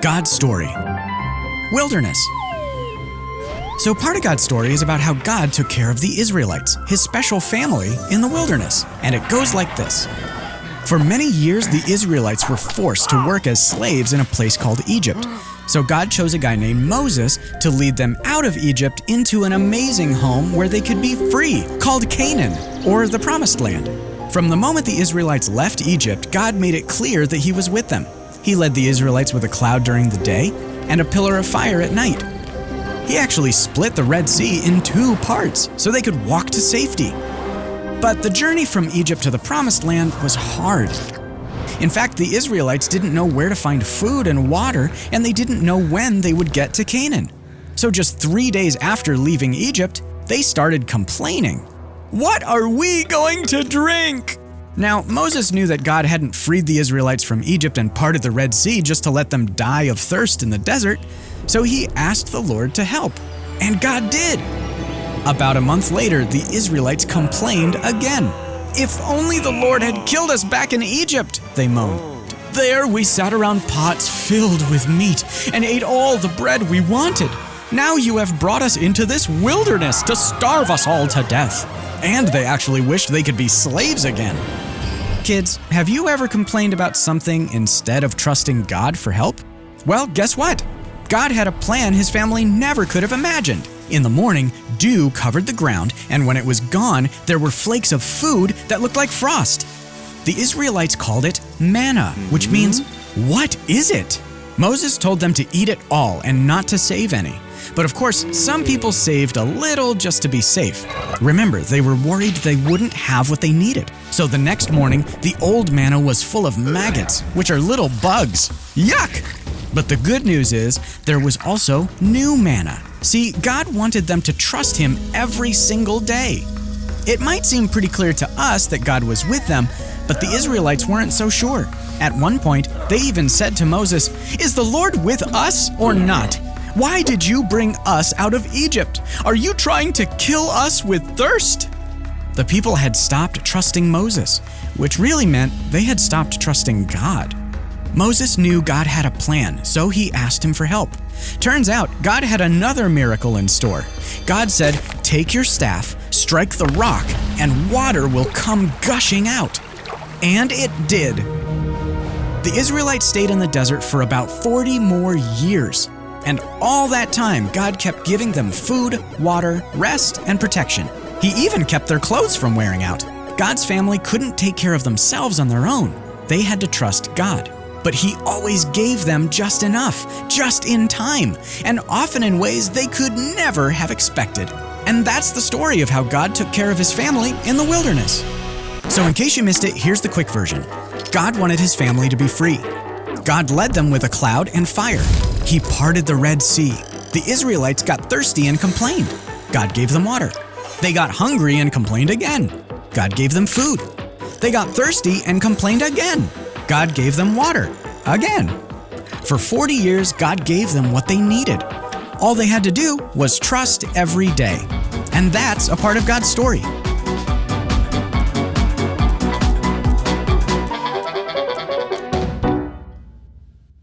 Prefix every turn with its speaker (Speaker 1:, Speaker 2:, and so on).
Speaker 1: God's story. Wilderness. So part of God's story is about how God took care of the Israelites, his special family, in the wilderness. And it goes like this. For many years, the Israelites were forced to work as slaves in a place called Egypt. So God chose a guy named Moses to lead them out of Egypt into an amazing home where they could be free, called Canaan, or the Promised Land. From the moment the Israelites left Egypt, God made it clear that he was with them. He led the Israelites with a cloud during the day and a pillar of fire at night. He actually split the Red Sea in 2 parts so they could walk to safety. But the journey from Egypt to the Promised Land was hard. In fact, the Israelites didn't know where to find food and water, and they didn't know when they would get to Canaan. So just 3 days after leaving Egypt, they started complaining. "What are we going to drink?" Now, Moses knew that God hadn't freed the Israelites from Egypt and parted the Red Sea just to let them die of thirst in the desert, so he asked the Lord to help. And God did. About a month later, the Israelites complained again. "If only the Lord had killed us back in Egypt," they moaned. "There we sat around pots filled with meat and ate all the bread we wanted. Now you have brought us into this wilderness to starve us all to death." And they actually wished they could be slaves again. Kids, have you ever complained about something instead of trusting God for help? Well, guess what? God had a plan his family never could have imagined. In the morning, dew covered the ground, and when it was gone, there were flakes of food that looked like frost. The Israelites called it manna, which means, "What is it?" Moses told them to eat it all and not to save any. But of course, some people saved a little just to be safe. Remember, they were worried they wouldn't have what they needed. So the next morning, the old manna was full of maggots, which are little bugs. Yuck! But the good news is, there was also new manna. See, God wanted them to trust him every single day. It might seem pretty clear to us that God was with them, but the Israelites weren't so sure. At one point, they even said to Moses, "Is the Lord with us or not? Why did you bring us out of Egypt? Are you trying to kill us with thirst?" The people had stopped trusting Moses, which really meant they had stopped trusting God. Moses knew God had a plan, so he asked him for help. Turns out, God had another miracle in store. God said, "Take your staff, strike the rock, and water will come gushing out." And it did. The Israelites stayed in the desert for about 40 more years. And all that time, God kept giving them food, water, rest, and protection. He even kept their clothes from wearing out. God's family couldn't take care of themselves on their own. They had to trust God. But he always gave them just enough, just in time, and often in ways they could never have expected. And that's the story of how God took care of his family in the wilderness. So in case you missed it, here's the quick version. God wanted his family to be free. God led them with a cloud and fire. He parted the Red Sea. The Israelites got thirsty and complained. God gave them water. They got hungry and complained again. God gave them food. They got thirsty and complained again. God gave them water. Again. For 40 years, God gave them what they needed. All they had to do was trust every day. And that's a part of God's story.